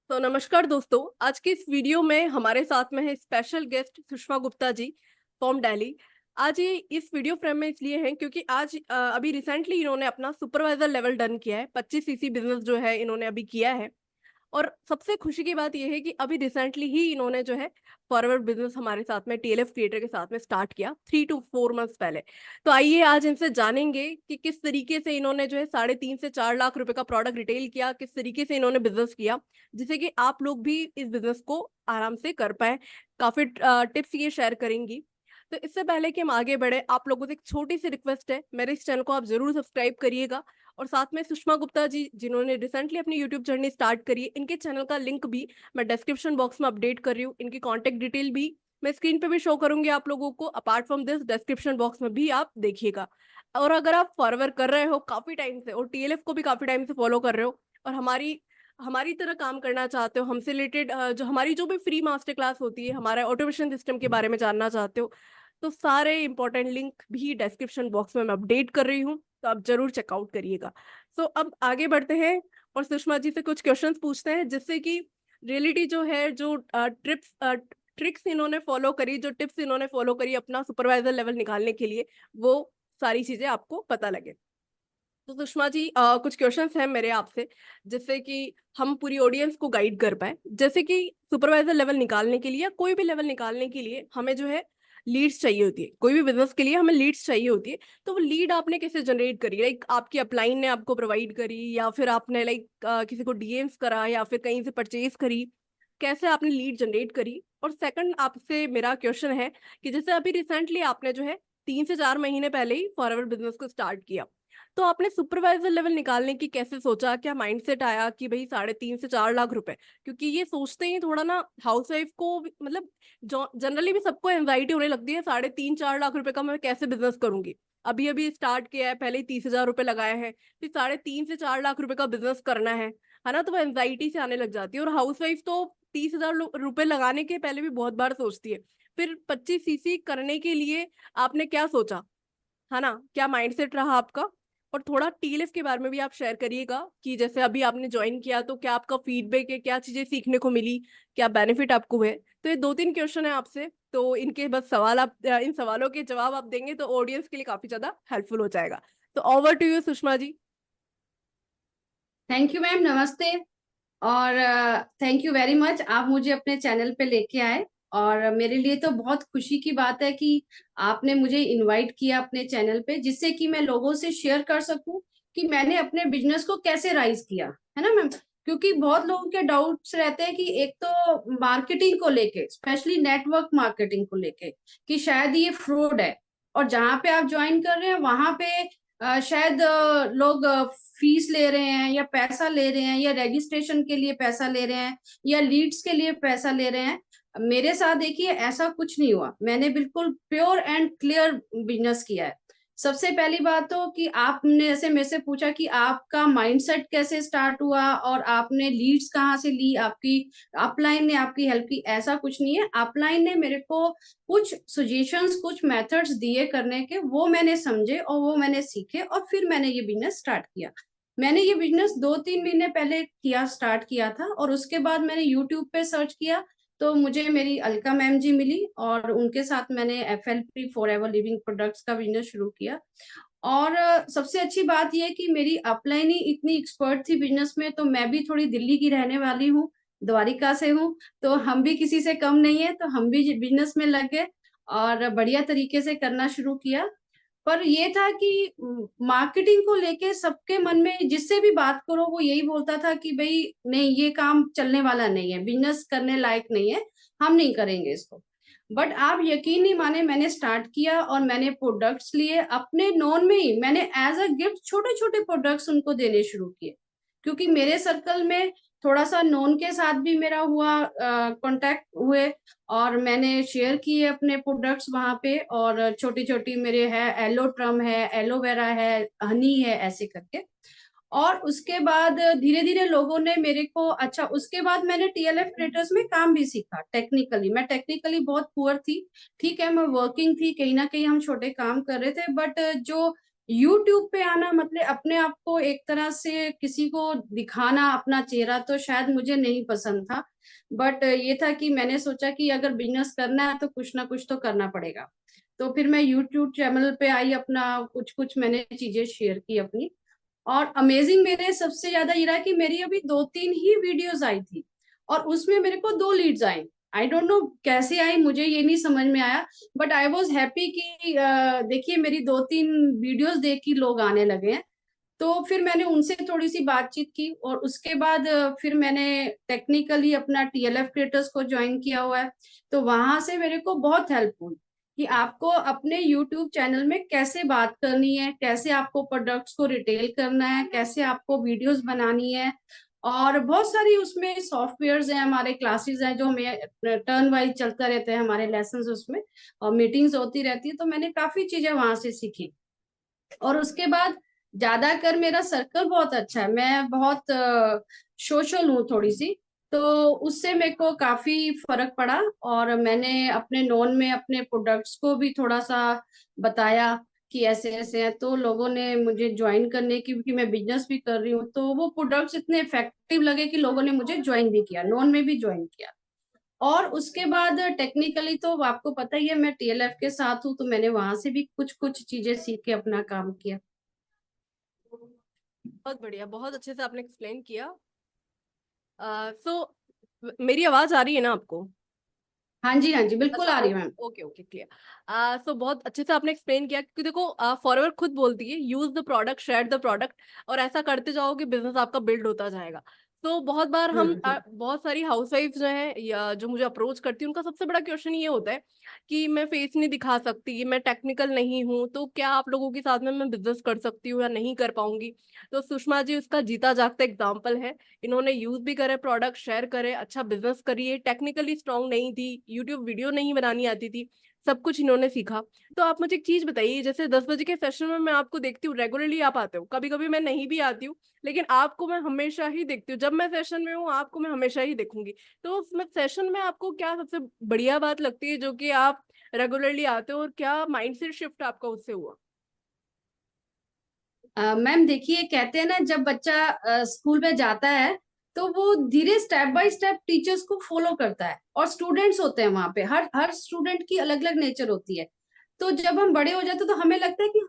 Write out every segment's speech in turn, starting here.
तो नमस्कार दोस्तों, आज के इस वीडियो में हमारे साथ में है special guest Sushma Gupta ji from Delhi. आज ये इस वीडियो फ्रेम में इसलिए हैं क्योंकि आज अभी रिसेंटली इन्होंने अपना सुपरवाइजर लेवल डन किया है। 25 सीसी बिजनेस जो है इन्होंने अभी किया है। और सबसे खुशी की बात यह है कि अभी रिसेंटली ही इन्होंने जो है फॉरवर्ड बिजनेस हमारे साथ में टीएलएफ क्रिएटर के साथ में स्टार्ट किया 3 to 4 मंथ्स पहले। तो आइए आज इनसे जानेंगे कि किस तरीके से इन्होंने जो है 3.5 से 4 लाख रुपए का प्रोडक्ट रिटेल किया, किस तरीके से इन्होंने बिजनेस किया, जिससे कि आप लोग भी इस बिजनेस को आराम से कर पाए। काफी टिप्स ये शेयर करेंगी। तो इससे पहले कि हम आगे बढ़े, आप लोगों से एक छोटी सी रिक्वेस्ट है, मेरे इस चैनल को आप जरूर सब्सक्राइब करिएगा। और साथ में सुषमा गुप्ता जी जिन्होंने रिसेंटली अपनी यूट्यूब जर्नी स्टार्ट करी है, इनके चैनल का लिंक भी मैं डिस्क्रिप्शन बॉक्स में अपडेट कर रही हूँ। इनकी कॉन्टेक्ट डिटेल भी मैं स्क्रीन पे भी शो करूंगी आप लोगों को। Apart from this description box में भी आप देखिएगा। और अगर आप फॉरवर्ड कर रहे हो काफी टाइम से और टीएलएफ को भी काफी टाइम से फॉलो कर रहे हो और हमारी हमारी तरह काम करना चाहते हो, हमसे रिलेटेड जो भी फ्री मास्टर क्लास होती है, हमारे ऑटोमेशन सिस्टम के बारे में जानना चाहते हो, तो सारे इंपॉर्टेंट लिंक भी डिस्क्रिप्शन बॉक्स में मैं अपडेट कर रही हूँ। तो आप जरूर चेकआउट करिएगा। सो अब आगे बढ़ते हैं और सुषमा जी से कुछ क्वेश्चंस पूछते हैं, जिससे कि रियलिटी जो है, जो ट्रिक्स इन्होंने फॉलो करी, जो टिप्स इन्होंने फॉलो करी अपना सुपरवाइजर लेवल निकालने के लिए, वो सारी चीजें आपको पता लगे। तो सुषमा जी, कुछ क्वेश्चंस हैं मेरे आपसे, जिससे कि हम पूरी ऑडियंस को गाइड कर पाए। जैसे कि सुपरवाइजर लेवल निकालने के लिए या कोई भी लेवल निकालने के लिए हमें जो है लीड्स चाहिए होती है। कोई भी बिजनेस के लिए हमें लीड्स चाहिए होती है। तो वो लीड आपने कैसे जनरेट करी? लाइक आपकी अपलाइन ने आपको प्रोवाइड करी, या फिर आपने लाइक किसी को डीएम्स करा, या फिर कहीं से परचेज करी? कैसे आपने लीड जनरेट करी? और सेकंड आपसे मेरा क्वेश्चन है कि जैसे अभी रिसेंटली आपने जो है 3 से 4 महीने पहले ही फॉरवर्ड बिजनेस को स्टार्ट किया, तो आपने सुपरवाइजर लेवल निकालने की कैसे सोचा? क्या माइंडसेट आया कि भाई 3.5 से 4 लाख रुपए? क्योंकि ये सोचते ही थोड़ा ना हाउस वाइफ को मतलब जनरली भी सबको एंजाइटी होने लगती है, 3.5 4 लाख रुपए का मैं कैसे बिजनेस करूंगी। अभी अभी स्टार्ट किया है, पहले ही 30,000 रुपए लगाए हैं, फिर 3.5 से 4 लाख रुपए का बिजनेस करना है ना? तो वो एंजाइटी से आने लग जाती है। और हाउस वाइफ तो 30,000 रुपए लगाने के पहले भी बहुत बार सोचती है। फिर 25 सीसी करने के लिए आपने क्या सोचा, है ना? क्या माइंडसेट रहा आपका? और थोड़ा टीएलएफ के बारे में भी आप शेयर करिएगा कि जैसे अभी आपने ज्वाइन किया तो क्या आपका फीडबैक है, क्या चीजें सीखने को मिली, क्या बेनिफिट आपको हुए। तो ये 2-3 क्वेश्चन है आपसे, तो इनके बस सवाल आप इन सवालों के जवाब आप देंगे तो ऑडियंस के लिए काफी ज्यादा हेल्पफुल हो जाएगा। तो over to you Sushma ji. Thank you ma'am, नमस्ते। और थैंक यू वेरी मच, आप मुझे अपने चैनल पे लेके आए। और मेरे लिए तो बहुत खुशी की बात है कि आपने मुझे इनवाइट किया अपने चैनल पे, जिससे कि मैं लोगों से शेयर कर सकूं कि मैंने अपने बिजनेस को कैसे राइज किया, है ना मैम। क्योंकि बहुत लोगों के डाउट्स रहते हैं कि एक तो मार्केटिंग को लेके, स्पेशली नेटवर्क मार्केटिंग को लेके, कि शायद ये फ्रॉड है। और जहाँ पे आप ज्वाइन कर रहे हैं वहां पे शायद लोग फीस ले रहे हैं या पैसा ले रहे हैं, या रजिस्ट्रेशन के लिए पैसा ले रहे हैं, या लीड्स के लिए पैसा ले रहे हैं। मेरे साथ देखिए ऐसा कुछ नहीं हुआ, मैंने बिल्कुल प्योर एंड क्लियर बिजनेस किया है। सबसे पहली बात तो कि आपने जैसे मेरे से पूछा कि आपका माइंडसेट कैसे स्टार्ट हुआ और आपने लीड्स कहाँ से ली, आपकी अपलाइन ने आपकी हेल्प की, ऐसा कुछ नहीं है। अपलाइन ने मेरे को कुछ सजेशंस, कुछ मेथड्स दिए करने के, वो मैंने समझे और वो मैंने सीखे और फिर मैंने ये बिजनेस स्टार्ट किया। मैंने ये बिजनेस 2-3 महीने पहले किया, स्टार्ट किया था। और उसके बाद मैंने यूट्यूब पे सर्च किया तो मुझे मेरी अलका मैम जी मिली और उनके साथ मैंने FLP for ever living products का बिजनेस शुरू किया। और सबसे अच्छी बात यह है कि मेरी अपलाइन ही इतनी एक्सपर्ट थी बिजनेस में, तो मैं भी थोड़ी दिल्ली की रहने वाली हूँ, द्वारिका से हूँ, तो हम भी किसी से कम नहीं है, तो हम भी बिजनेस में लग गए और बढ़िया तरीके से करना शुरू किया। पर ये था कि मार्केटिंग को लेके सबके मन में जिससे भी बात करो वो यही बोलता था कि भाई नहीं, ये काम चलने वाला नहीं है, बिजनेस करने लायक नहीं है, हम नहीं करेंगे इसको। बट आप यकीन नहीं माने, मैंने स्टार्ट किया और मैंने प्रोडक्ट्स लिए अपने नॉन में ही, मैंने एज अ गिफ्ट छोटे छोटे प्रोडक्ट्स उनको देने शुरू किए। क्योंकि मेरे सर्कल में थोड़ा सा नॉन के साथ भी मेरा हुआ, कांटेक्ट हुए, और मैंने शेयर किए अपने प्रोडक्ट्स वहां पे। और छोटी छोटी मेरे है, एलो ट्रम है, एलोवेरा है, हनी है, ऐसे करके। और उसके बाद धीरे धीरे लोगों ने मेरे को, अच्छा उसके बाद मैंने TLF क्रिएटर्स में काम भी सीखा। टेक्निकली मैं टेक्निकली बहुत पुअर थी, ठीक है, मैं वर्किंग थी, कहीं ना कहीं हम छोटे काम कर रहे थे, बट जो यूट्यूब पे आना मतलब अपने आप को एक तरह से किसी को दिखाना अपना चेहरा, तो शायद मुझे नहीं पसंद था। बट ये था कि मैंने सोचा कि अगर बिजनेस करना है तो कुछ ना कुछ तो करना पड़ेगा। तो फिर मैं यूट्यूब चैनल पे आई, अपना कुछ कुछ मैंने चीजें शेयर की अपनी। और अमेजिंग मेरे सबसे ज्यादा ये रहा कि मेरी अभी 2-3 ही वीडियोस आई थी और उसमें मेरे को 2 लीड्स आई। आई डोंट नो कैसे आई, मुझे ये नहीं समझ में आया। बट आई वॉज हैप्पी कि देखिए मेरी 2-3 वीडियोस देख के लोग आने लगे हैं। तो फिर मैंने उनसे थोड़ी सी बातचीत की और उसके बाद फिर मैंने टेक्निकली अपना टीएलएफ क्रिएटर्स को ज्वाइन किया हुआ है। तो वहां से मेरे को बहुत हेल्प हुई कि आपको अपने यूट्यूब चैनल में कैसे बात करनी है, कैसे आपको प्रोडक्ट्स को रिटेल करना है, कैसे आपको वीडियोस बनानी है। और बहुत सारी उसमें सॉफ्टवेयर्स हैं, हमारे क्लासेस हैं जो हमें टर्न वाइज चलता रहता है, हमारे लेसन्स उसमें और मीटिंग्स होती रहती है। तो मैंने काफी चीजें वहां से सीखी। और उसके बाद ज्यादातर मेरा सर्कल बहुत अच्छा है, मैं बहुत सोशल हूँ थोड़ी सी। तो उससे मेरे को काफी फर्क पड़ा और मैंने अपने नॉन में अपने प्रोडक्ट्स को भी थोड़ा सा बताया कि ऐसे ऐसे है। तो लोगों ने मुझे ज्वाइन करने की, क्योंकि मैं बिजनेस भी कर रही हूँ, तो वो प्रोडक्ट्स इतने इफेक्टिव लगे कि लोगों ने मुझे ज्वाइन भी किया, नॉन में भी ज्वाइन किया। और उसके बाद टेक्निकली तो आपको पता ही है मैं टीएलएफ के साथ हूँ, तो मैंने वहां से भी कुछ कुछ चीजें सीख के अपना काम किया। बहुत बढ़िया, बहुत अच्छे से आपने एक्सप्लेन किया। सो मेरी आवाज आ रही है ना आपको? हाँ जी, हाँ जी, बिल्कुल अच्छा, आ रही है ma'am. Okay okay, clear. So बहुत अच्छे से आपने एक्सप्लेन किया, क्योंकि देखो फॉरएवर खुद बोलती है use the product, share the product, और ऐसा करते जाओगे बिजनेस आपका बिल्ड होता जाएगा। तो बहुत बार हम हम्म। बहुत सारी हाउसवाइफ जो हैं या जो मुझे अप्रोच करती है, उनका सबसे बड़ा क्वेश्चन ये होता है कि मैं फेस नहीं दिखा सकती, मैं टेक्निकल नहीं हूँ, तो क्या आप लोगों के साथ में मैं बिजनेस कर सकती हूँ या नहीं कर पाऊंगी? तो सुषमा जी उसका जीता जागता एग्जाम्पल है। इन्होंने यूज भी करे, प्रोडक्ट शेयर करे, अच्छा बिजनेस करिए, टेक्निकली स्ट्रांग नहीं थी, यूट्यूब वीडियो नहीं बनानी आती थी, सब कुछ इन्होंने सीखा। तो आप मुझे एक चीज बताइए, जैसे 10 बजे के सेशन में मैं आपको देखती हूँ, रेगुलरली आप आते हो, कभी कभी मैं नहीं भी आती हूँ, लेकिन आपको मैं हमेशा ही देखती हूँ। जब मैं सेशन में हूँ आपको मैं हमेशा ही देखूंगी। तो उसमें सेशन में आपको क्या सबसे बढ़िया बात लगती है जो कि आप रेगुलरली आते हो, और क्या माइंडसेट शिफ्ट आपका उससे हुआ? मैम देखिए, कहते हैं ना जब बच्चा स्कूल में जाता है तो वो धीरे स्टेप बाय स्टेप टीचर्स को फॉलो करता है। और स्टूडेंट्स होते हैं वहां पे, हर हर स्टूडेंट की अलग अलग नेचर होती है। तो जब हम बड़े हो जाते हैं तो हमें लगता है कि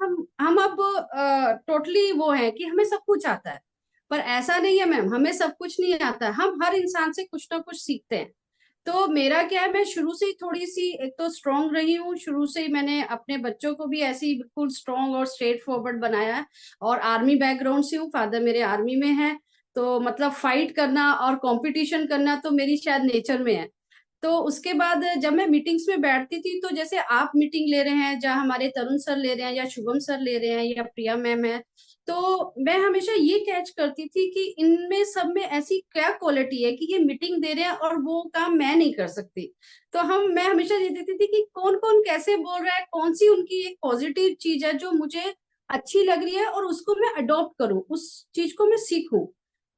हम अब टोटली वो है कि हमें सब कुछ आता है। पर ऐसा नहीं है मैम, हमें सब कुछ नहीं आता है, हम हर इंसान से कुछ ना कुछ सीखते हैं। तो मेरा क्या है, मैं शुरू से ही थोड़ी सी एक तो स्ट्रांग रही हूँ, शुरू से ही मैंने अपने बच्चों को भी ऐसे ही बिल्कुल स्ट्रांग और स्ट्रेट फॉरवर्ड बनाया है। और आर्मी बैकग्राउंड से हूँ, फादर मेरे आर्मी में है। तो मतलब फाइट करना और कंपटीशन करना तो मेरी शायद नेचर में है। तो उसके बाद जब मैं मीटिंग्स में बैठती थी, तो जैसे आप मीटिंग ले रहे हैं, जहाँ हमारे तरुण सर ले रहे हैं या शुभम सर ले रहे हैं या प्रिया मैम है, तो मैं हमेशा ये कैच करती थी कि इनमें सब में ऐसी क्या क्वालिटी है कि ये मीटिंग दे रहे हैं और वो काम मैं नहीं कर सकती। तो मैं हमेशा ये देखती थी कि कौन कौन कैसे बोल रहा है, कौन सी उनकी एक पॉजिटिव चीज है जो मुझे अच्छी लग रही है और उसको मैं अडॉप्ट करूं, उस चीज को मैं सीखूं।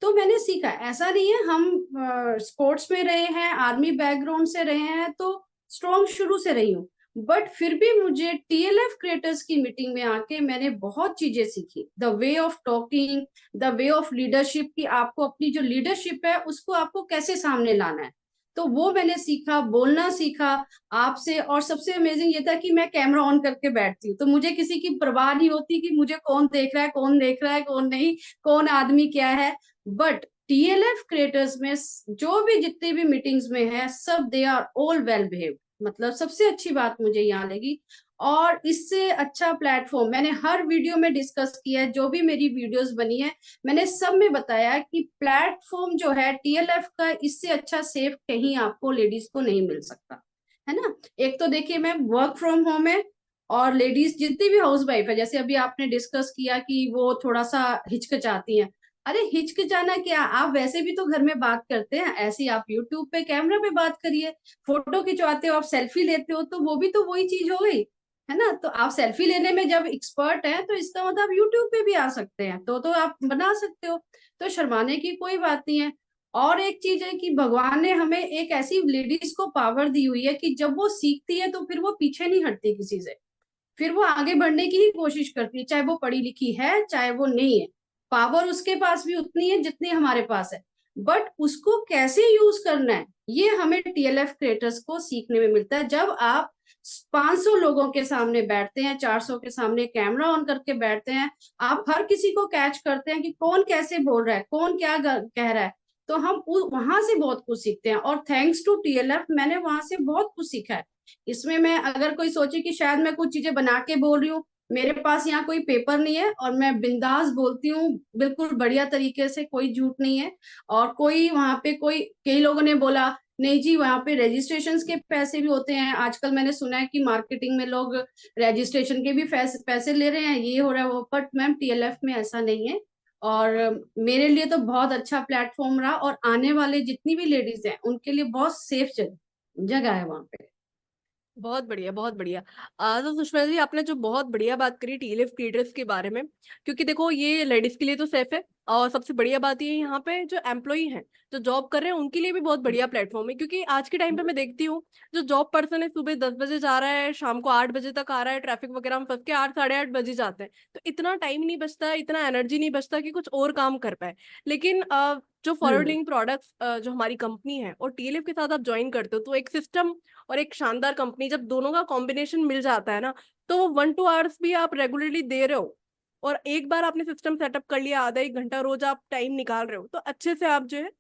तो मैंने सीखा, ऐसा नहीं है हम स्पोर्ट्स में रहे हैं, आर्मी बैकग्राउंड से रहे हैं, तो स्ट्रॉन्ग शुरू से रही हूँ। बट फिर भी मुझे टीएलएफ क्रिएटर्स की मीटिंग में आके मैंने बहुत चीजें सीखी, the way of talking, the way of leadership, कि आपको अपनी जो लीडरशिप है उसको आपको कैसे सामने लाना है। तो वो मैंने सीखा, बोलना सीखा आपसे। और सबसे अमेजिंग ये था कि मैं कैमरा ऑन करके बैठती हूँ, तो मुझे किसी की परवाह नहीं होती कि मुझे कौन देख रहा है, कौन देख रहा है, कौन नहीं, कौन आदमी क्या है। बट टीएलएफ क्रिएटर्स में जो भी जितनी भी मीटिंग्स में है, सब they are all well behaved. मतलब सबसे अच्छी बात मुझे यहाँ लगी। और इससे अच्छा प्लेटफॉर्म मैंने हर वीडियो में डिस्कस किया है, जो भी मेरी वीडियोस बनी है मैंने सब में बताया कि प्लेटफॉर्म जो है टीएलएफ का, इससे अच्छा सेफ कहीं आपको लेडीज को नहीं मिल सकता है ना। एक तो देखिए मैम, वर्क फ्रॉम होम है और लेडीज जितनी भी हाउस वाइफ है, जैसे अभी आपने डिस्कस किया कि वो थोड़ा सा हिचकिचाती हैं। अरे हिचकिचाना क्या, आप वैसे भी तो घर में बात करते हैं, ऐसे ही आप यूट्यूब पे कैमरा पे बात करिए। फोटो खिंचवाते हो, आप सेल्फी लेते हो, तो वो भी तो वही चीज हो गई है ना। तो आप सेल्फी लेने में जब एक्सपर्ट हैं तो इसका मतलब आप यूट्यूब पे भी आ सकते हैं, तो आप बना सकते हो। तो शर्माने की कोई बात नहीं है। और एक चीज है कि भगवान ने हमें एक ऐसी लेडीज को पावर दी हुई है कि जब वो सीखती है तो फिर वो पीछे नहीं हटती किसी से। फिर वो आगे बढ़ने की ही कोशिश करती है, चाहे वो पढ़ी लिखी है चाहे वो नहीं है। पावर उसके पास भी उतनी है जितनी हमारे पास है, बट उसको कैसे यूज करना है ये हमें टीएलएफ क्रिएटर्स को सीखने में मिलता है। जब आप 500 लोगों के सामने बैठते हैं, 400 के सामने कैमरा ऑन करके बैठते हैं, आप हर किसी को कैच करते हैं कि कौन कैसे बोल रहा है, कौन क्या कह रहा है, तो हम वहां से बहुत कुछ सीखते हैं। और थैंक्स टू टीएलएफ मैंने वहां से बहुत कुछ सीखा है। इसमें मैं अगर कोई सोचे कि शायद मैं कुछ चीजें बना के बोल रही हूँ, मेरे पास यहाँ कोई पेपर नहीं है और मैं बिंदास बोलती हूँ, बिल्कुल बढ़िया तरीके से, कोई झूठ नहीं है। और कोई वहां पे कोई कई लोगों ने बोला नहीं जी वहां पे रजिस्ट्रेशन के पैसे भी होते हैं, आजकल मैंने सुना है कि मार्केटिंग में लोग रजिस्ट्रेशन के भी पैसे ले रहे हैं, ये हो रहा है वो, बट मैम टीएलएफ में ऐसा नहीं है। और मेरे लिए तो बहुत अच्छा प्लेटफॉर्म रहा, और आने वाले जितनी भी लेडीज हैं उनके लिए बहुत सेफ जगह जगह है वहां पे। बहुत बढ़िया, बहुत बढ़िया। तो सुषमा जी, आपने जो बहुत बढ़िया बात करी टीएलएफ क्रिएटर्स के बारे में, क्योंकि देखो ये लेडीज के लिए तो सेफ है, और सबसे बढ़िया बात ये यहाँ पे जो एम्प्लॉई हैं, जो जॉब कर रहे हैं, उनके लिए भी बहुत बढ़िया प्लेटफॉर्म है। क्योंकि आज के टाइम पे मैं देखती हूँ, जो जॉब पर्सन है सुबह 10 बजे जा रहा है, शाम को 8 बजे तक आ रहा है, ट्रैफिक वगैरह में फंस के 8 साढ़े 8 बजे जाते हैं, तो इतना टाइम नहीं बचता है, इतना एनर्जी नहीं बचता कि कुछ और काम कर पाए। लेकिन जो हम्म फॉरवर्डिंग प्रोडक्ट्स जो हमारी कंपनी है और टीएलएफ के साथ आप ज्वाइन करते हो, तो एक सिस्टम और एक शानदार कंपनी, जब दोनों का कॉम्बिनेशन मिल जाता है ना, तो वो 1-2 आवर्स भी आप रेगुलरली दे रहे हो, और एक बार आपने सिस्टम सेटअप कर लिया, आधा 1 घंटा रोज आप टाइम निकाल रहे हो, तो अच्छे से आप जो है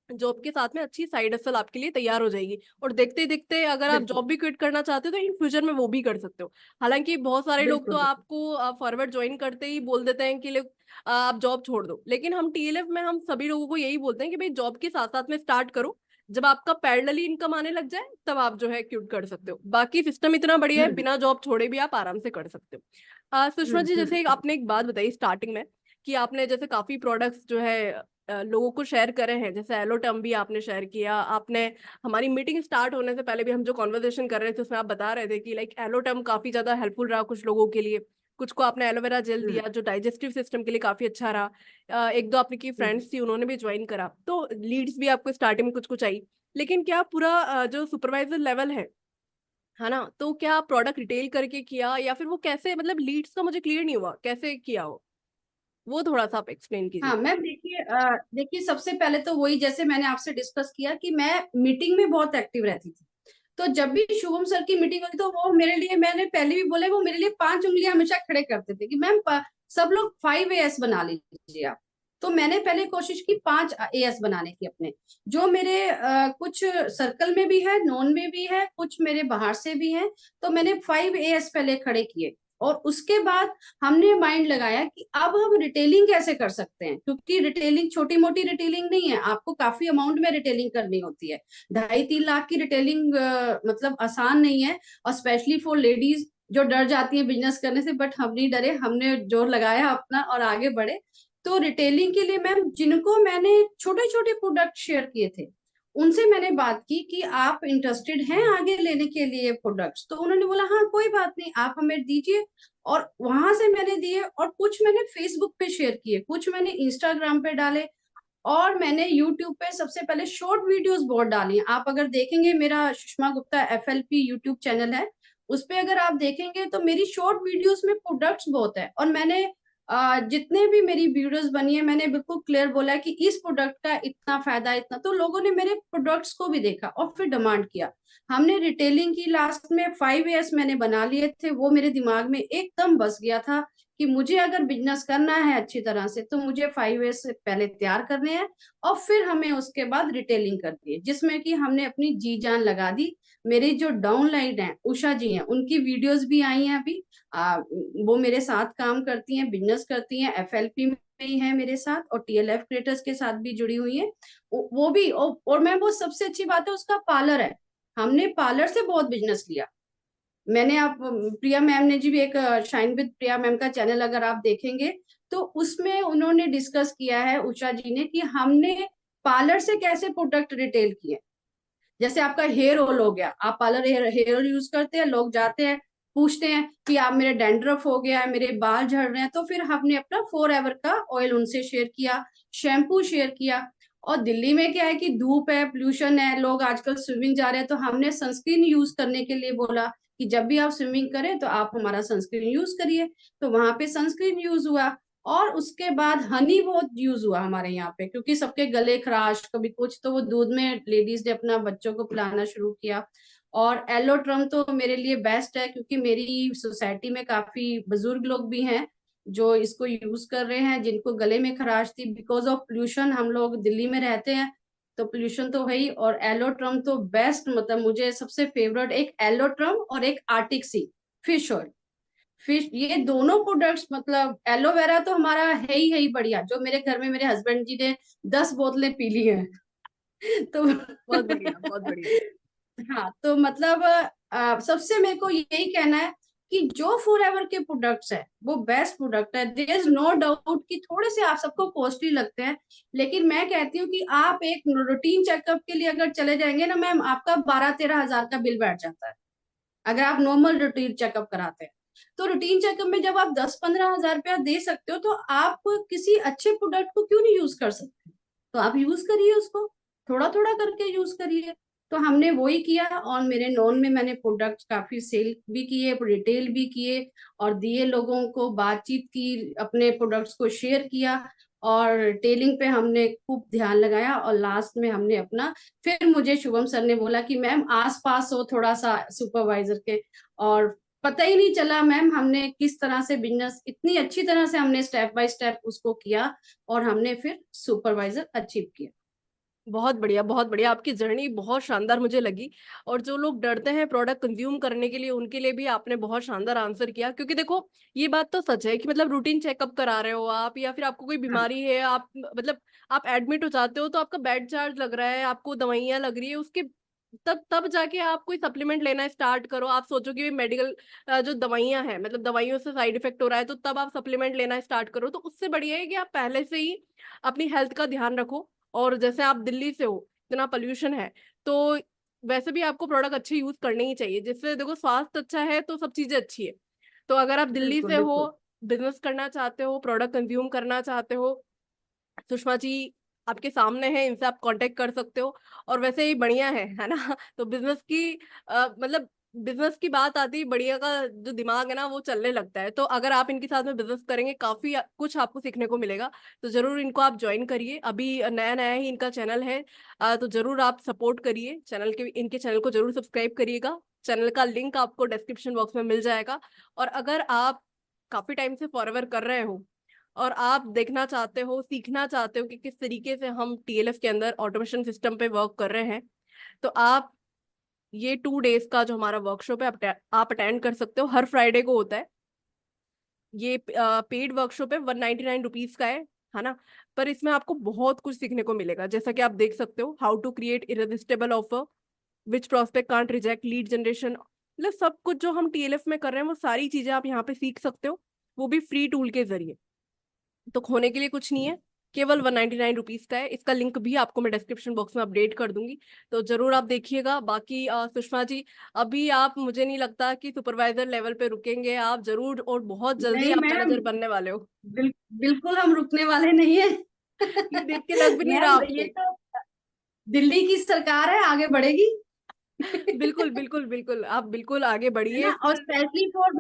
जॉब के साथ में अच्छी साइड हसल आपके लिए तैयार हो जाएगी। और देखते देखते अगर आप बिल्कुल जॉब भी क्विट करना चाहते हो तो इन फ्यूचर में वो भी कर सकते हो। हालांकि बहुत सारे लोग तो बिल्कुल बिल्कुल। आपको फॉरवर्ड ज्वाइन करते ही बोल देते हैं कि लोग आप जॉब छोड़ दो, लेकिन हम टीएलएफ में हम सभी लोगों को यही बोलते हैं कि भाई जॉब के साथ साथ में स्टार्ट करो, जब आपका पैरेलली इनकम आने लग जाए तब आप जो है क्विट कर सकते हो। बाकी सिस्टम इतना बढ़िया है, हम्म बिना जॉब छोड़े भी आप आराम से कर सकते हो। सुषमा जी, जैसे आपने एक बात बताई स्टार्टिंग में कि आपने जैसे काफी प्रोडक्ट्स जो है लोगों को शेयर करे हैं, जैसे एलोटर्म भी आपने शेयर किया, आपने हमारी मीटिंग स्टार्ट होने से पहले भी हम जो कॉन्वर्सेशन कर रहे थे उसमें आप बता रहे थे कि लाइक एलोटर्म काफी ज्यादा हेल्पफुल रहा कुछ लोगों के लिए, कुछ को आपने एलोवेरा जेल हम्म दिया जो डाइजेस्टिव सिस्टम के लिए काफी अच्छा रहा। एक दो आपकी हम्म। फ्रेंड्स थी उन्होंने भी ज्वाइन करा, तो लीड्स भी आपको स्टार्टिंग में कुछ कुछ आई। लेकिन क्या पूरा जो सुपरवाइजर लेवल है ना, तो क्या प्रोडक्ट रिटेल करके किया, या फिर वो कैसे, मतलब लीड्स का मुझे क्लियर नहीं हुआ कैसे किया हो, वो थोड़ा सा आप एक्सप्लेन हाँ कीजिए। मैम देखिए, देखिए सबसे पहले तो वही जैसे मैंने आपसे डिस्कस किया कि मैं मीटिंग में बहुत एक्टिव रहती थी। तो जब भी शुभम सर की मीटिंग होती तो वो मेरे लिए, मैंने पहले भी बोला, वो मेरे लिए 5 उंगलियां हमेशा खड़े करते थे कि मैम सब लोग 5 AS बना लीजिए आप। तो मैंने पहले कोशिश की 5 AS बनाने की अपने, जो मेरे कुछ सर्कल में भी है, नॉन में भी है, कुछ मेरे बाहर से भी है। तो मैंने 5 AS पहले खड़े किए, और उसके बाद हमने माइंड लगाया कि अब हम रिटेलिंग कैसे कर सकते हैं, क्योंकि रिटेलिंग छोटी मोटी रिटेलिंग नहीं है, आपको काफी अमाउंट में रिटेलिंग करनी होती है। 2.5-3 लाख की रिटेलिंग मतलब आसान नहीं है, और स्पेशली फॉर लेडीज जो डर जाती है बिजनेस करने से, बट हम नहीं डरे, हमने जोर लगाया अपना और आगे बढ़े। तो रिटेलिंग के लिए मैम जिनको मैंने छोटे छोटे प्रोडक्ट शेयर किए थे, उनसे मैंने बात की कि आप इंटरेस्टेड हैं आगे लेने के लिए प्रोडक्ट्स, तो उन्होंने बोला हाँ कोई बात नहीं आप हमें दीजिए। और वहां से मैंने दिए, और कुछ मैंने फेसबुक पे शेयर किए, कुछ मैंने इंस्टाग्राम पे डाले, और मैंने यूट्यूब पे सबसे पहले शॉर्ट वीडियोस बहुत डाली हैं। आप अगर देखेंगे, मेरा Sushma Gupta FLP YouTube channel है, उस पे अगर आप देखेंगे तो मेरी शॉर्ट वीडियोस में प्रोडक्ट्स बहुत है। और मैंने जितने भी मेरी वीडियोस बनी है, मैंने बिल्कुल क्लियर बोला है कि इस प्रोडक्ट का इतना फायदा इतना, तो लोगों ने मेरे प्रोडक्ट्स को भी देखा और फिर डिमांड किया। हमने रिटेलिंग की, लास्ट में 5 AS मैंने बना लिए थे, वो मेरे दिमाग में एकदम बस गया था कि मुझे अगर बिजनेस करना है अच्छी तरह से तो मुझे 5 AS से पहले तैयार करने हैं, और फिर हमें उसके बाद रिटेलिंग करनी है, जिसमें कि हमने अपनी जी जान लगा दी। मेरी जो डाउनलाइन है उषा जी हैं, उनकी वीडियोस भी आई हैं अभी। वो मेरे साथ काम करती हैं, बिजनेस करती हैं, FLP में ही है मेरे साथ, और TLF क्रिएटर्स के साथ भी जुड़ी हुई है। वो भी, और मैं, वो सबसे अच्छी बात है उसका पार्लर है, हमने पार्लर से बहुत बिजनेस लिया। मैंने, आप प्रिया मैम ने जी भी एक शाइन विद प्रिया मैम का चैनल अगर आप देखेंगे, तो उसमें उन्होंने डिस्कस किया है उषा जी ने कि हमने पार्लर से कैसे प्रोडक्ट रिटेल किए। जैसे आपका हेयर ऑयल हो गया, आप पार्लर हेयर ऑयल यूज करते हैं, लोग जाते हैं पूछते हैं कि आप, मेरे डैंड्रफ हो गया है, मेरे बाल झड़ रहे हैं, तो फिर हमने अपना फॉर एवर का ऑयल उनसे शेयर किया, शैम्पू शेयर किया। और दिल्ली में क्या है कि धूप है, पोल्यूशन है, लोग आजकल स्विमिंग जा रहे हैं, तो हमने सनस्क्रीन यूज करने के लिए बोला कि जब भी आप स्विमिंग करें तो आप हमारा सनस्क्रीन यूज करिए। तो वहां पे सनस्क्रीन यूज हुआ, और उसके बाद हनी बहुत यूज हुआ हमारे यहाँ पे, क्योंकि सबके गले खराश कभी कुछ, तो वो दूध में लेडीज ने अपना बच्चों को पिलाना शुरू किया। और एलोट्रम तो मेरे लिए बेस्ट है, क्योंकि मेरी सोसाइटी में काफी बुजुर्ग लोग भी हैं जो इसको यूज कर रहे हैं, जिनको गले में खराश थी बिकॉज ऑफ पोल्यूशन। हम लोग दिल्ली में रहते हैं तो पोल्यूशन तो है ही, और एलोट्रम तो बेस्ट, मतलब मुझे सबसे फेवरेट एक एलोट्रम और एक आर्टिक सी फिश ऑयल। फिश, ये दोनों प्रोडक्ट्स, मतलब एलोवेरा तो हमारा है ही बढ़िया, जो मेरे घर में मेरे हस्बैंड जी ने 10 बोतलें पी ली हैं। तो बहुत बढ़िया, बहुत बढ़िया। हाँ, तो मतलब सबसे मेरे को यही कहना है कि जो फॉरएवर के प्रोडक्ट्स है वो बेस्ट प्रोडक्ट है। देयर इज नो डाउट कि थोड़े से आप सबको कॉस्टली लगते हैं, लेकिन मैं कहती हूँ कि आप एक रूटीन चेकअप के लिए अगर चले जाएंगे ना मैम, आपका 12-13 हजार का बिल बैठ जाता है अगर आप नॉर्मल रूटीन चेकअप कराते हैं। तो रूटीन चेकअप में जब आप 10-15 हजार रुपया दे सकते हो, तो आप किसी अच्छे प्रोडक्ट को क्यों नहीं यूज कर सकते? तो आप यूज करिए उसको, थोड़ा थोड़ा करके यूज करिए। तो हमने वही किया, और मेरे नॉन में मैंने प्रोडक्ट्स काफी सेल भी किए, रिटेल भी किए, और दिए लोगों को, बातचीत की, अपने प्रोडक्ट्स को शेयर किया, और टेलिंग पे हमने खूब ध्यान लगाया, और लास्ट में हमने अपना, फिर मुझे शुभम सर ने बोला कि मैम आस पास हो थोड़ा सा सुपरवाइजर के, और पता ही नहीं चला मैम हमने किस तरह से बिजनेस इतनी अच्छी तरह से हमने स्टेप बाय स्टेप उसको किया, और हमने फिर सुपरवाइजर अचीव किया। बहुत बढ़िया, बहुत बढ़िया। आपकी जर्नी बहुत शानदार मुझे लगी। और जो लोग डरते हैं प्रोडक्ट कंज्यूम करने के लिए, उनके लिए भी आपने बहुत शानदार आंसर किया। क्योंकि देखो, ये बात तो सच है कि मतलब रूटीन चेकअप करा रहे हो आप, या फिर आपको कोई हाँ, बीमारी है, आप मतलब आप एडमिट हो जाते हो, तो आपका बेड चार्ज लग रहा है, आपको दवाइयाँ लग रही है, उसके तब तब जाके आप कोई सप्लीमेंट लेना स्टार्ट करो। आप सोचो कि मेडिकल जो दवाइयां हैं, मतलब दवाइयों से साइड इफेक्ट हो रहा है, तो तब आप सप्लीमेंट लेना स्टार्ट करो। तो उससे बढ़िया है कि आप पहले से ही अपनी हेल्थ का ध्यान रखो। और जैसे आप दिल्ली से हो, इतना पोल्यूशन है, तो वैसे भी आपको प्रोडक्ट अच्छे यूज करने ही चाहिए, जिससे देखो स्वास्थ्य अच्छा है तो सब चीजें अच्छी है। तो अगर आप दिल्ली बिल्कुल से हो, बिल्कुल। बिजनेस करना चाहते हो, प्रोडक्ट कंज्यूम करना चाहते हो, सुषमा जी आपके सामने है, इनसे आप कांटेक्ट कर सकते हो। और वैसे ही बढ़िया है ना। तो बिजनेस की मतलब बिजनेस की बात आती है, बढ़िया का जो दिमाग है ना वो चलने लगता है। तो अगर आप इनके साथ में बिजनेस करेंगे, काफी कुछ आपको सीखने को मिलेगा। तो जरूर इनको आप ज्वाइन करिए, अभी नया नया ही इनका चैनल है। तो जरूर आप सपोर्ट करिए चैनल के, इनके चैनल को जरूर सब्सक्राइब करिएगा। चैनल का लिंक आपको डिस्क्रिप्शन बॉक्स में मिल जाएगा। और अगर आप काफी टाइम से फॉरएवर कर रहे हो, और आप देखना चाहते हो, सीखना चाहते हो कि किस तरीके से हम टीएलएफ के अंदर ऑटोमेशन सिस्टम पे वर्क कर रहे हैं, तो आप ये 2 डेज का जो हमारा वर्कशॉप है आप अटेंड कर सकते हो। हर फ्राइडे को होता है ये। पेड वर्कशॉप है, 199 रुपीज का है ना। पर इसमें आपको बहुत कुछ सीखने को मिलेगा, जैसा कि आप देख सकते हो, how to create irresistible offer, which prospect can't reject, lead generation, मतलब सब कुछ जो हम टीएलएफ में कर रहे हैं वो सारी चीजें आप यहाँ पे सीख सकते हो, वो भी फ्री टूल के जरिए। तो खोने के लिए कुछ नहीं है, केवल 199 रुपीज का है। इसका लिंक भी आपको मैं डिस्क्रिप्शन बॉक्स में अपडेट कर दूंगी। तो जरूर आप देखिएगा। बाकी सुषमा जी, अभी आप, मुझे नहीं लगता कि सुपरवाइजर लेवल पे रुकेंगे, आप जरूर और बहुत जल्दी नहीं आप मैम, मैनेजर बनने वाले हो। बिल्कुल हम रुकने वाले नहीं है। ये देख के लग भी नहीं रहा मैम ये आपको। तो दिल्ली की सरकार है, आगे बढ़ेगी। बिल्कुल बिल्कुल बिल्कुल, आप बिल्कुल आगे है बढ़िए ना। और फिर। स्पेशली फॉर,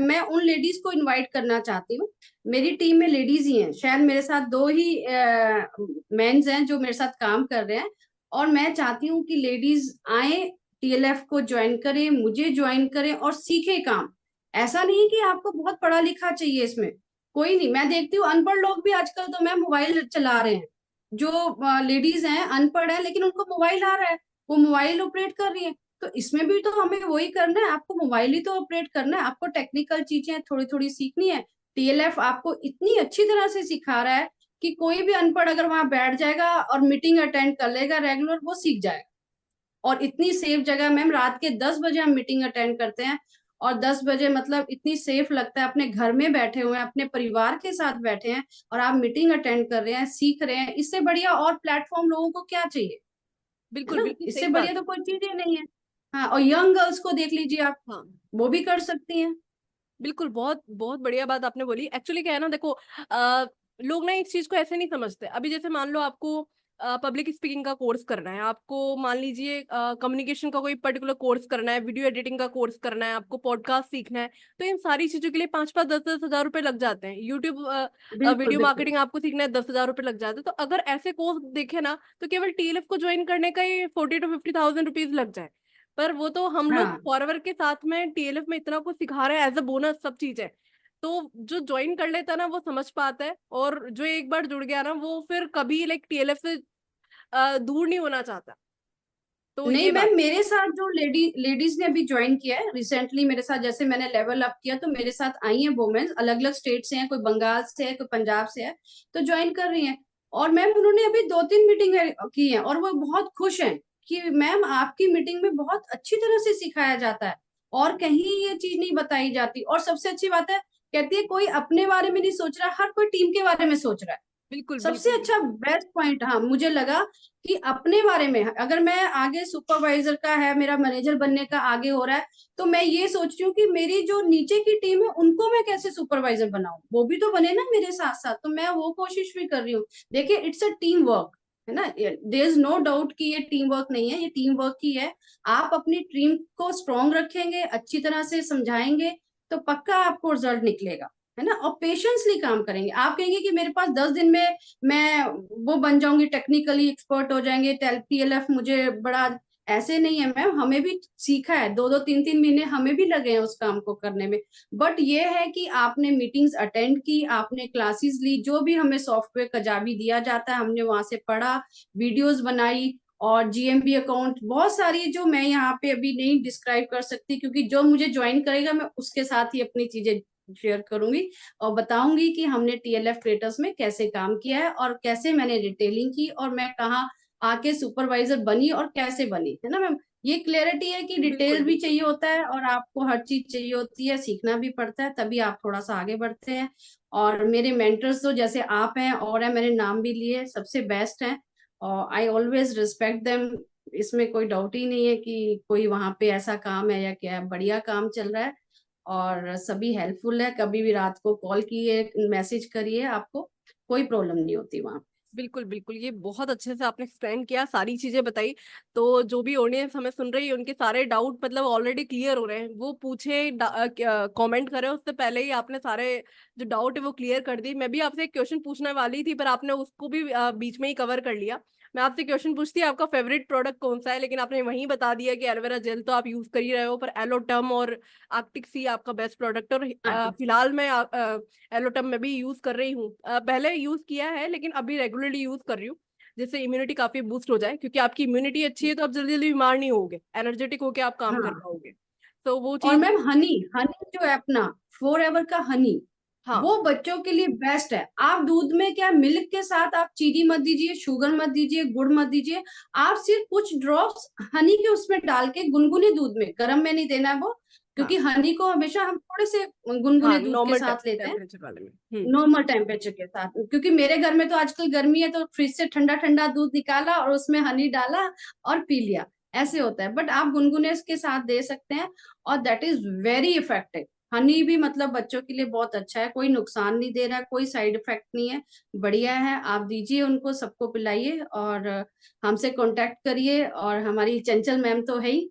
मैं उन लेडीज को इनवाइट करना चाहती हूँ। मेरी टीम में लेडीज ही हैं, शायद मेरे साथ दो ही मेंस हैं जो मेरे साथ काम कर रहे हैं। और मैं चाहती हूँ कि लेडीज आए, टीएलएफ को ज्वाइन करें, मुझे ज्वाइन करें और सीखे काम। ऐसा नहीं है कि आपको बहुत पढ़ा लिखा चाहिए इसमें, कोई नहीं। मैं देखती हूँ अनपढ़ लोग भी आजकल तो मैं मोबाइल चला रहे हैं। जो लेडीज हैं अनपढ़ है लेकिन उनको मोबाइल आ रहा है, वो मोबाइल ऑपरेट कर रही है। तो इसमें भी तो हमें वही करना है, आपको मोबाइल ही तो ऑपरेट करना है, आपको टेक्निकल चीजें थोड़ी थोड़ी सीखनी है। टीएलएफ आपको इतनी अच्छी तरह से सिखा रहा है कि कोई भी अनपढ़ अगर वहां बैठ जाएगा और मीटिंग अटेंड कर लेगा रेगुलर, वो सीख जाएगा। और इतनी सेफ जगह मैम, रात के 10 बजे हम मीटिंग अटेंड करते हैं, और 10 बजे मतलब इतनी सेफ लगता है, अपने घर में बैठे हुए हैं, अपने परिवार के साथ बैठे हैं, और आप मीटिंग अटेंड कर रहे हैं, सीख रहे हैं। इससे बढ़िया और प्लेटफॉर्म लोगों को क्या चाहिए? है बिल्कुल ना, बिल्कुल इससे सही बढ़िया बात तो है। कोई चीज ही नहीं है। हाँ, और यंग गर्ल्स को देख लीजिए आप, हाँ, वो भी कर सकती हैं। बिल्कुल, बहुत बहुत बढ़िया बात आपने बोली। एक्चुअली क्या है ना, देखो लोग ना इस चीज को ऐसे नहीं समझते। अभी जैसे मान लो आपको पब्लिक स्पीकिंग का कोर्स करना है, आपको मान लीजिए कम्युनिकेशन का कोई पर्टिकुलर कोर्स करना है, वीडियो एडिटिंग का कोर्स करना है, आपको पॉडकास्ट सीखना है, तो इन सारी चीजों के लिए 5-5 10-10 हजार रुपए लग जाते हैं। यूट्यूब बिल्कुल वीडियो बिल्कुल। मार्केटिंग आपको सीखना है, 10,000 रुपए लग जाते हैं। तो अगर ऐसे कोर्स देखे ना, तो केवल टीएलएफ को ज्वाइन करने का ही 40 to 50,000 रुपीज लग जाए। पर वो तो हम लोग हाँ फॉरवर्ड के साथ में टीएलएफ में इतना कुछ सिखा रहे हैं एज अ बोनस, सब चीज है। तो जो ज्वाइन कर लेता है ना वो समझ पाता है, और जो एक बार जुड़ गया ना वो फिर कभी लाइक टीएलएफ से दूर नहीं होना चाहता। तो नहीं ये बात। मैम, मेरे साथ जो लेडीज ने अभी ज्वाइन किया है रिसेंटली मेरे साथ, जैसे मैंने लेवल अप किया तो मेरे साथ आई हैं वुमेन्स, अलग अलग स्टेट से हैं, कोई बंगाल से है, कोई पंजाब से है, तो ज्वाइन कर रही हैं। और मैम उन्होंने अभी 2-3 मीटिंग की है और वो बहुत खुश हैं कि मैम आपकी मीटिंग में बहुत अच्छी तरह से सिखाया जाता है और कहीं ये चीज नहीं बताई जाती। और सबसे अच्छी बात है, कहती है कोई अपने बारे में नहीं सोच रहा, हर कोई टीम के बारे में सोच रहा है। बिल्कुल सबसे बिल्कुल अच्छा बेस्ट पॉइंट हाँ मुझे लगा कि अपने बारे में, अगर मैं आगे सुपरवाइजर का है, मेरा मैनेजर बनने का आगे हो रहा है, तो मैं ये सोच रही हूँ कि मेरी जो नीचे की टीम है उनको मैं कैसे सुपरवाइजर बनाऊं, वो भी तो बने ना मेरे साथ साथ, तो मैं वो कोशिश भी कर रही हूँ। देखिए इट्स अ टीम वर्क, है ना, देयर इज नो डाउट कि ये टीम वर्क नहीं है, ये टीम वर्क ही है। आप अपनी टीम को स्ट्रॉन्ग रखेंगे, अच्छी तरह से समझाएंगे, तो पक्का आपको रिजल्ट निकलेगा, है ना। और पेशेंसली काम करेंगे। आप कहेंगे कि मेरे पास 10 दिन में मैं वो बन जाऊंगी, टेक्निकली एक्सपर्ट हो जाएंगे, टीएलएफ मुझे बड़ा, ऐसे नहीं है मैम, हमें भी सीखा है, 2-2 3-3 महीने हमें भी लगे हैं उस काम को करने में। बट ये है कि आपने मीटिंग्स अटेंड की, आपने क्लासेस ली, जो भी हमें सॉफ्टवेयर का जावी दिया जाता है हमने वहां से पढ़ा, वीडियोस बनाई, और जीएमबी अकाउंट बहुत सारी जो मैं यहाँ पे अभी नहीं डिस्क्राइब कर सकती, क्योंकि जो मुझे ज्वाइन करेगा मैं उसके साथ ही अपनी चीजें शेयर करूंगी और बताऊंगी कि हमने टीएलएफ क्रिएटर्स में कैसे काम किया है और कैसे मैंने रिटेलिंग की और मैं कहाँ आके सुपरवाइजर बनी और कैसे बनी, है ना मैम। ये क्लियरिटी है कि बिल्कुल डिटेल भी बिल्कुल। चाहिए होता है और आपको हर चीज चाहिए होती है, सीखना भी पड़ता है, तभी आप थोड़ा सा आगे बढ़ते हैं। और मेरे मेंटर्स तो जैसे आप हैं और है, मैंने नाम भी लिए, सबसे बेस्ट हैं और आई ऑलवेज रिस्पेक्ट देम। इसमें कोई डाउट ही नहीं है कि कोई वहां पे ऐसा काम है या क्या है, बढ़िया काम चल रहा है और सभी हेल्पफुल है। कभी भी रात को कॉल किए, मैसेज करिए, आपको कोई प्रॉब्लम नहीं होती वहां पे। बिल्कुल बिल्कुल, ये बहुत अच्छे से आपने एक्सप्लेन किया, सारी चीजें बताई। तो जो भी ऑडियंस हमें सुन रही है उनके सारे डाउट मतलब ऑलरेडी क्लियर हो रहे हैं, वो पूछे कमेंट करें, उससे पहले ही आपने सारे जो डाउट है वो क्लियर कर दी। मैं भी आपसे एक क्वेश्चन पूछने वाली थी पर आपने उसको भी बीच में ही कवर कर लिया। मैं आपसे क्वेश्चन पूछती आपका फेवरेट प्रोडक्ट कौन सा है, लेकिन आपने वहीं बता दिया कि एलोवेरा जेल तो आप यूज कर ही रहे हो, पर एलोटर्म और आर्कटिक सी आपका बेस्ट प्रोडक्ट। और फिलहाल मैं एलोटम में भी यूज कर रही हूँ, पहले यूज किया है लेकिन अभी रेगुलरली यूज कर रही हूँ, जिससे इम्यूनिटी काफी बूस्ट हो जाए, क्योंकि आपकी इम्यूनिटी अच्छी है तो आप जल्दी जल्दी बीमार नहीं होगे, एनर्जेटिक होके आप काम कर हाँ। पाओगे। तो वो और चीज। मैम हनी, हनी जो है अपना फोर एवर का हनी, हाँ वो बच्चों के लिए बेस्ट है। आप दूध में क्या, मिल्क के साथ आप चीनी मत दीजिए, शुगर मत दीजिए, गुड़ मत दीजिए, आप सिर्फ कुछ ड्रॉप्स हनी के उसमें डाल के गुनगुने दूध में, गर्म में नहीं देना है वो, क्योंकि हाँ हनी को हमेशा हम थोड़े से हाँ, गुनगुने दूध के नॉर्मल साथ लेते हैं, टेम्परेचर वाले में। हम्म। नॉर्मल टेम्परेचर के साथ। क्योंकि मेरे घर में तो आजकल गर्मी है तो फ्रिज से ठंडा ठंडा दूध निकाला और उसमें हनी डाला और पी लिया, ऐसे होता है। बट आप गुनगुने के साथ दे सकते हैं और that is very effective. Honey भी मतलब बच्चों के लिए बहुत अच्छा है, कोई नुकसान नहीं दे रहा है, कोई साइड इफेक्ट नहीं है, बढ़िया है। आप दीजिए उनको, सबको पिलाइए और हमसे कांटेक्ट करिए। और हमारी चंचल मैम तो है ही,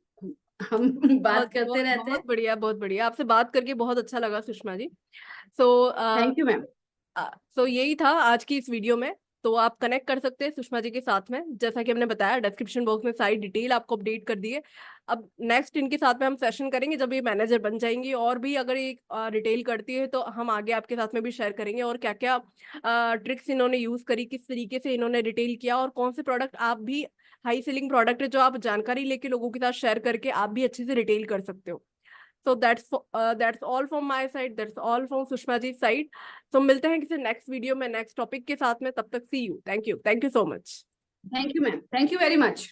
हम बात बहुत करते बहुत रहते हैं। बहुत बढ़िया, बहुत बढ़िया, आपसे बात करके बहुत अच्छा लगा Sushma ji. So thank you ma'am. यही था आज की इस वीडियो में। तो आप कनेक्ट कर सकते हैं सुषमा जी के साथ में, जैसा कि हमने बताया डिस्क्रिप्शन बॉक्स में सारी डिटेल आपको अपडेट कर दी है। अब नेक्स्ट इनके साथ में हम सेशन करेंगे जब ये मैनेजर बन जाएंगी, और भी अगर ये रिटेल करती है तो हम आगे आपके साथ में भी शेयर करेंगे, और क्या क्या ट्रिक्स इन्होंने यूज करी, किस तरीके से इन्होंने रिटेल किया, और कौन से प्रोडक्ट आप भी हाई सेलिंग प्रोडक्ट है जो आप जानकारी लेके लोगों के साथ शेयर करके आप भी अच्छे से रिटेल कर सकते हो। So that's all from my side, that's all from Sushma ji side. तो मिलते हैं किसी नेक्स्ट वीडियो में नेक्स्ट टॉपिक के साथ में, तब तक see you, thank you so much. Thank you ma'am, thank you very much.